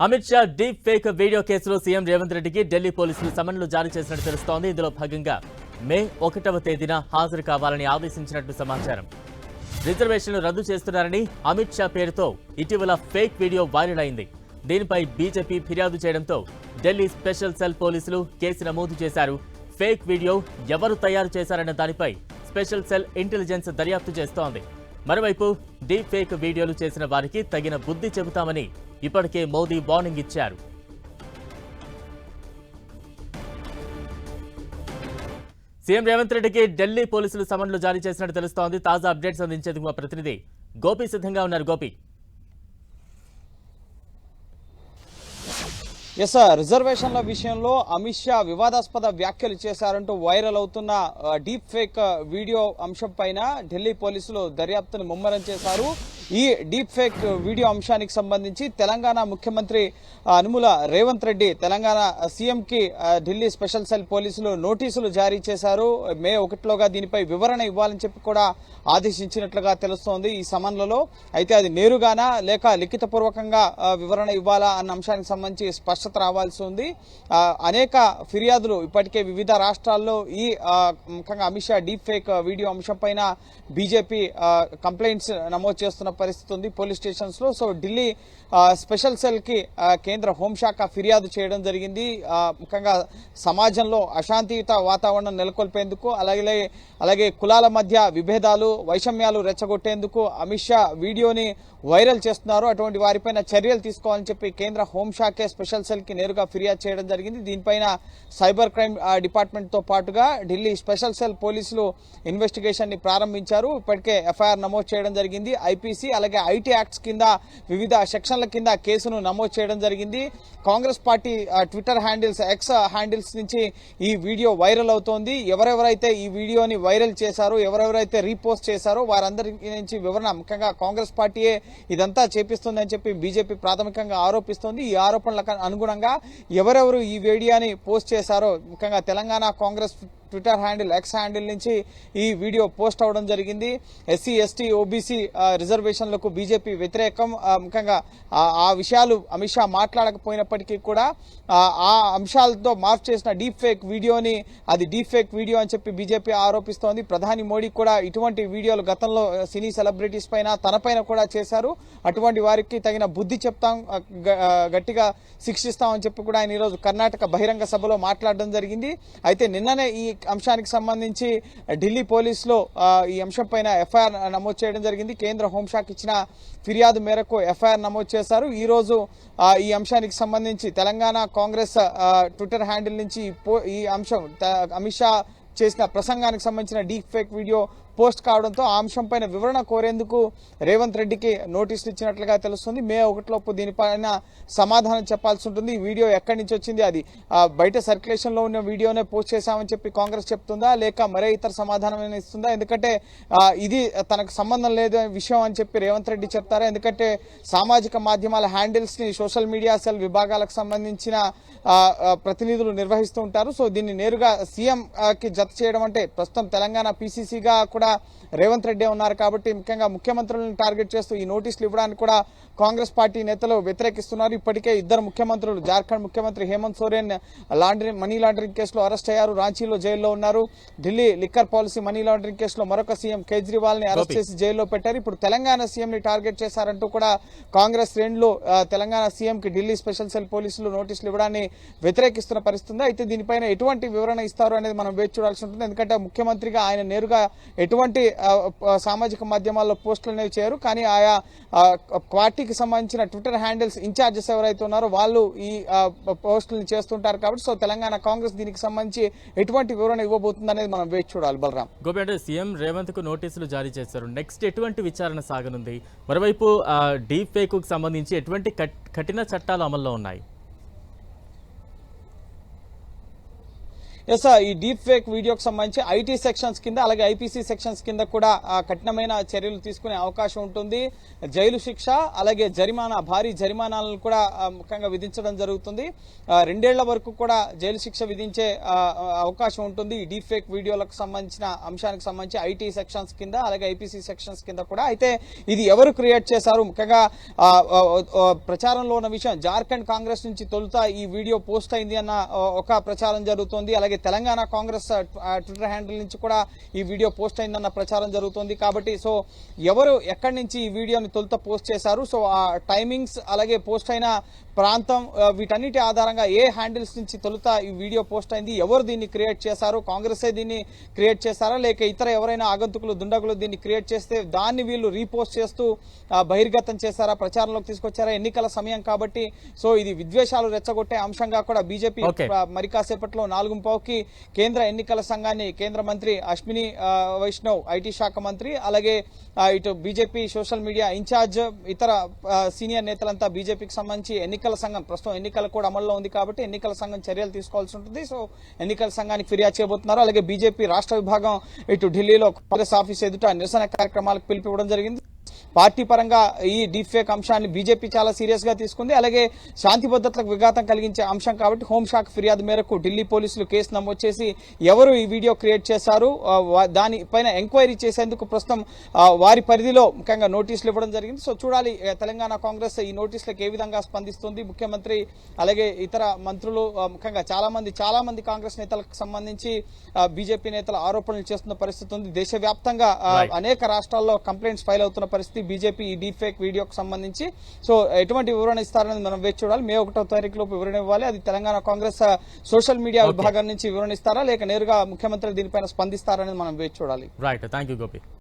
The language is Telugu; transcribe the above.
Amit Shah deep fake video కేసులో సీఎం రేవంత్ రెడ్డికి ఢిల్లీ పోలీసులు సమన్లు జారీ చేసినట్టు తెలుస్తోంది. ఇందులో భాగంగా మే 1వ తేదీన హాజరు కావాలని ఆదేశించినట్టు సమాచారం. రిజర్వేషన్లు రద్దు చేస్తున్నారని అమిత్ షా పేరుతో ఇటీవల ఫేక్ వీడియో వైరల్ అయింది. దీనిపై బీజేపీ ఫిర్యాదు చేయడంతో ఢిల్లీ స్పెషల్ సెల్ పోలీసులు కేసు నమోదు చేశారు. ఫేక్ వీడియో ఎవరు తయారు చేశారన్న దానిపై స్పెషల్ సెల్ ఇంటెలిజెన్స్ దర్యాప్తు చేస్తోంది. మరోవైపు డీప్ ఫేక్ వీడియోలు చేసిన వారికి తగిన బుద్ధి చెబుతామని ఇప్పటికే మోదీ వార్నింగ్ ఇచ్చారు. సీఎం రేవంత్ రెడ్డికి ఢిల్లీ పోలీసులు సమన్లు జారీ చేసినట్టు తెలుస్తోంది. తాజా అప్డేట్స్ అందించేందుకు మా ప్రతినిధి గోపి సిద్ధంగా ఉన్నారు. గోపి, రిజర్వేషన్ల విషయంలో అమిత్ షా వివాదాస్పద వ్యాఖ్యలు చేశారంటూ వైరల్ అవుతున్న డీప్ ఫేక్ వీడియో అంశం పైన ఢిల్లీ పోలీసులు దర్యాప్తును ముమ్మరం చేశారు. ఈ డీప్ ఫేక్ వీడియో అంశానికి సంబంధించి తెలంగాణ ముఖ్యమంత్రి అనుముల రేవంత్ రెడ్డి తెలంగాణ సీఎంకి ఢిల్లీ స్పెషల్ సెల్ పోలీసులు నోటీసులు జారీ చేశారు. మే 1లోగా దీనిపై వివరణ ఇవ్వాలని చెప్పి కూడా ఆదేశించినట్లుగా తెలుస్తోంది. ఈ సమన్లలో అయితే అది నేరుగానా లేక లిఖితపూర్వకంగా వివరణ ఇవ్వాలా అన్న అంశానికి సంబంధించి స్పష్టత రావాల్సి ఉంది. అనేక ఫిర్యాదులు ఇప్పటికే వివిధ రాష్ట్రాల్లో ఈ ముఖ్యంగా Amit Shah deep fake video అంశం పైన బీజేపీ కంప్లైంట్స్ నమోదు చేస్తున్న పరిస్థితి ఉంది పోలీస్ స్టేషన్స్ లో. సో ఢిల్లీ స్పెషల్ సెల్ కి కేంద్ర హోంశాఖ ఫిర్యాదు చేయడం జరిగింది. ముఖ్యంగా సమాజంలో అశాంతియుత వాతావరణం నెలకొల్పేందుకు అలాగే కులాల మధ్య విభేదాలు వైషమ్యాలు రెచ్చగొట్టేందుకు అమిత్ షా వీడియోని వైరల్ చేస్తున్నారు. అటువంటి వారిపైన చర్యలు తీసుకోవాలని చెప్పి కేంద్ర హోంశాఖే స్పెషల్ సెల్ కి నేరుగా ఫిర్యాదు చేయడం జరిగింది. దీనిపైన సైబర్ క్రైమ్ డిపార్ట్మెంట్ తో పాటుగా ఢిల్లీ స్పెషల్ సెల్ పోలీసులు ఇన్వెస్టిగేషన్ ని ప్రారంభించారు. ఇప్పటికే ఎఫ్ఐఆర్ నమోదు చేయడం జరిగింది. ఐపీసీ అలాగే ఐటీ యాక్ట్స్ కింద వివిధ సెక్షన్ల కింద కేసును నమోదు చేయడం జరిగింది. Congress party Twitter handles X handles నుంచి ఈ వీడియో వైరల్ అవుతోంది. ఎవరెవరైతే ఈ వీడియోని వైరల్ చేశారో ఎవరెవరైతే రీపోస్ట్ చేశారో వారందరి నుంచి వివరణ ముఖ్యంగా కాంగ్రెస్ పార్టీయే ఇదంతా చేపిస్తుందని చెప్పి బీజేపీ ప్రాథమికంగా ఆరోపిస్తోంది. ఈ ఆరోపణలకు అనుగుణంగా ఎవరెవరు ఈ వీడియోని పోస్ట్ చేశారో ముఖ్యంగా Telangana Congress Twitter handle X handle నుంచి ఈ వీడియో పోస్ట్ అవడం జరిగింది. ఎస్సీ ఎస్టీ ఓబీసీ రిజర్వేషన్లకు బీజేపీ వ్యతిరేకం ముఖ్యంగా ఆ విషయాలు అమిత్ షా మాట్లాడకపోయినప్పటికీ కూడా ఆ అంశాలతో మార్పు చేసిన డీప్ ఫేక్ వీడియోని అది డీప్ ఫేక్ వీడియో అని చెప్పి బీజేపీ ఆరోపిస్తోంది. ప్రధాని మోడీ కూడా ఇటువంటి వీడియోలు గతంలో సినీ సెలబ్రిటీస్ పైన తనపైన కూడా చేశారు. అటువంటి వారికి తగిన బుద్ధి చెప్తాం, గట్టిగా శిక్షిస్తామని చెప్పి కూడా ఆయన ఈరోజు కర్ణాటక బహిరంగ సభలో మాట్లాడడం జరిగింది. అయితే నిన్ననే ఈ అంశానికి సంబంధించి ఢిల్లీ పోలీసులో ఈ అంశం పైన ఎఫ్ఐఆర్ నమోదు చేయడం జరిగింది. కేంద్ర హోంశాఖ ఇచ్చిన ఫిర్యాదు మేరకు ఎఫ్ఐఆర్ నమోదు చేశారు. ఈ రోజు ఈ అంశానికి సంబంధించి తెలంగాణ కాంగ్రెస్ ట్విట్టర్ హ్యాండిల్ నుంచి ఈ అంశం అమిత్ షా చేసిన ప్రసంగానికి సంబంధించిన డీప్ ఫేక్ వీడియో పోస్ట్ కావడంతో ఆ అంశం పైన వివరణ కోరేందుకు రేవంత్ రెడ్డికి నోటీసులు ఇచ్చినట్లుగా తెలుస్తుంది. మే 1లోపు దీనిపైన సమాధానం చెప్పాల్సి ఉంటుంది. ఈ వీడియో ఎక్కడి నుంచి వచ్చింది, అది బయట సర్క్యులేషన్ లో ఉన్న వీడియోనే పోస్ట్ చేశామని చెప్పి కాంగ్రెస్ చెప్తుందా లేక మరే ఇతర సమాధానం ఇస్తుందా? ఎందుకంటే ఇది తనకు సంబంధం లేదు విషయం అని చెప్పి రేవంత్ రెడ్డి చెప్తారా? ఎందుకంటే సామాజిక మాధ్యమాల హ్యాండిల్స్ ని సోషల్ మీడియా సెల్ విభాగాలకు సంబంధించిన ప్రతినిధులు నిర్వహిస్తూ ఉంటారు. సో దీన్ని నేరుగా సీఎం కి జత చేయడం అంటే ప్రస్తుతం తెలంగాణ పీసీసీగా కూడా రేవంత్ రెడ్డి ఉన్నారు కాబట్టి ముఖ్యంగా ముఖ్యమంత్రులను టార్గెట్ చేస్తూ ఈ నోటీసులు ఇవ్వడానికి కూడా కాంగ్రెస్ పార్టీ నేతలు వ్యతిరేకిస్తున్నారు. ఇప్పటికే ఇద్దరు ముఖ్యమంత్రులు జార్ఖండ్ ముఖ్యమంత్రి హేమంత్ సోరెన్ మనీ లాండరింగ్ కేసులో అరెస్ట్ అయ్యారు, రాంచీలో జైల్లో ఉన్నారు. Delhi liquor policy money laundering కేసులో మరొక సీఎం కేజ్రీవాల్ ని అరెస్ట్ చేసి జైల్లో పెట్టారు. ఇప్పుడు తెలంగాణ సీఎం ని టార్గెట్ చేశారంటూ కూడా కాంగ్రెస్ శ్రేణులు తెలంగాణ సీఎం కి ఢిల్లీ స్పెషల్ సెల్ పోలీసులు నోటీసులు ఇవ్వడాన్ని వ్యతిరేకిస్తున్న పరిస్థితి. అయితే దీనిపైన ఎటువంటి వివరణ ఇస్తారు అనేది మనం వేచి చూడాల్సి ఉంటుంది. ఎందుకంటే ముఖ్యమంత్రిగా ఆయన నేరుగా ఎటువంటి సామాజిక మాధ్యమాల్లో పోస్టులు అనేవి చేయరు. కానీ ఆయా పార్టీకి సంబంధించిన ట్విట్టర్ హ్యాండిల్స్ ఇన్ఛార్జెస్ ఎవరైతే ఉన్నారో వాళ్ళు ఈ పోస్టులను చేస్తుంటారు కాబట్టి సో తెలంగాణ కాంగ్రెస్ దీనికి సంబంధించి ఎటువంటి వివరణ ఇవ్వబోతుంది అనేది మనం వేచి చూడాలి. బలరాం, గోపి, అంటే సీఎం రేవంత్ కు నోటీసులు జారీ చేశారు. నెక్స్ట్ ఎటువంటి విచారణ సాగనుంది? మరోవైపు డీప్ ఫేక్ కు సంబంధించి ఎటువంటి కఠిన చట్టాలు అమల్లో ఉన్నాయి? ఎస్ ఈ డీప్ ఫేక్ వీడియోకి సంబంధించి ఐటీ సెక్షన్స్ కింద అలాగే ఐపీసీ సెక్షన్స్ కింద కూడా కఠినమైన చర్యలు తీసుకునే అవకాశం ఉంటుంది. జైలు శిక్ష అలాగే జరిమానా, భారీ జరిమానాలను కూడా ముఖ్యంగా విధించడం జరుగుతుంది. 2 ఏళ్ల వరకు కూడా జైలు శిక్ష విధించే అవకాశం ఉంటుంది ఈ డీప్ ఫేక్ వీడియోలకు సంబంధించిన అంశానికి సంబంధించి ఐటీ సెక్షన్స్ కింద అలాగే ఐపీసీ సెక్షన్స్ కింద కూడా. అయితే ఇది ఎవరు క్రియేట్ చేశారు, ముఖ్యంగా ప్రచారంలో ఉన్న విషయం, జార్ఖండ్ కాంగ్రెస్ నుంచి తొలుత ఈ వీడియో పోస్ట్ అయింది అన్న ఒక ప్రచారం జరుగుతోంది. అలాగే తెలంగాణ కాంగ్రెస్ ట్విట్టర్ హ్యాండిల్ నుంచి కూడా ఈ వీడియో పోస్ట్ అయిందన్న ప్రచారం జరుగుతోంది. కాబట్టి సో ఎవరు ఎక్కడి నుంచి ఈ వీడియోని తొలుత పోస్ట్ చేశారు, సో ఆ టైమింగ్స్ అలాగే పోస్ట్ అయిన ప్రాంతం వీటన్నిటి ఆధారంగా ఏ హ్యాండిల్స్ నుంచి తొలుత ఈ వీడియో పోస్ట్ అయింది, ఎవరు దీన్ని క్రియేట్ చేశారు, కాంగ్రెసే దీన్ని క్రియేట్ చేశారా లేక ఇతర ఎవరైనా ఆగంతుకులు దుండగులు దీన్ని క్రియేట్ చేస్తే దాన్ని వీళ్ళు రీపోస్ట్ చేస్తూ బహిర్గతం చేశారా, ప్రచారంలోకి తీసుకొచ్చారా, ఎన్నికల సమయం కాబట్టి సో ఇది విద్వేషాలు రెచ్చగొట్టే అంశంగా కూడా బీజేపీ మరి కాసేపట్లో 4:15కి కేంద్ర ఎన్నికల సంఘాన్ని కేంద్ర మంత్రి అశ్విని వైష్ణవ్, ఐటీ శాఖ మంత్రి, అలాగే ఇటు బీజేపీ సోషల్ మీడియా ఇన్ఛార్జ్, ఇతర సీనియర్ నేతలంతా బీజేపీకి సంబంధించి ఎన్నికల సంఘం, ప్రస్తుతం ఎన్నికల కూడా అమల్లో ఉంది కాబట్టి ఎన్నికల సంఘం చర్యలు తీసుకోవాల్సి ఉంటుంది. సో ఎన్నికల సంఘానికి ఫిర్యాదు చేయబోతున్నారు. అలాగే బీజేపీ రాష్ట్ర విభాగం ఇటు ఢిల్లీలో కాంగ్రెస్ ఆఫీస్ ఎదుట నిరసన కార్యక్రమాలకు పిలుపువ్వడం జరిగింది. పార్టీ పరంగా ఈ డీప్ ఫేక్ అంశాన్ని బీజేపీ చాలా సీరియస్ గా తీసుకుంది. అలాగే శాంతి భద్రతలకు విఘాతం కలిగించే అంశం కాబట్టి హోంశాఖ ఫిర్యాదు మేరకు ఢిల్లీ పోలీసులు కేసు నమోదు చేసి ఎవరు ఈ వీడియో క్రియేట్ చేశారు దానిపైన ఎంక్వైరీ చేసేందుకు ప్రస్తుతం వారి పరిధిలో ముఖ్యంగా నోటీసులు ఇవ్వడం జరిగింది. సో చూడాలి తెలంగాణ కాంగ్రెస్ ఈ నోటీసులకు ఏ విధంగా స్పందిస్తుంది. ముఖ్యమంత్రి అలాగే ఇతర మంత్రులు ముఖ్యంగా చాలా మంది కాంగ్రెస్ నేతలకు సంబంధించి బీజేపీ నేతలు ఆరోపణలు చేస్తున్న పరిస్థితి ఉంది. దేశవ్యాప్తంగా అనేక రాష్ట్రాల్లో కంప్లైంట్స్ ఫైల్ అవుతున్న పరిస్థితి బీజేపీ ఈ డీప్ ఫేక్ వీడియోకి సంబంధించి. సో ఎటువంటి వివరణ ఇస్తారనేది మనం వేచి చూడాలి. మే 1వ తారీఖులోపు వివరణ ఇవ్వాలి. అది తెలంగాణ కాంగ్రెస్ సోషల్ మీడియా విభాగం నుంచి వివరణ ఇస్తారా లేక నేరుగా ముఖ్యమంత్రి దీనిపైన స్పందిస్తారనేది మనం వేచి చూడాలి. Right, thank you Gopi.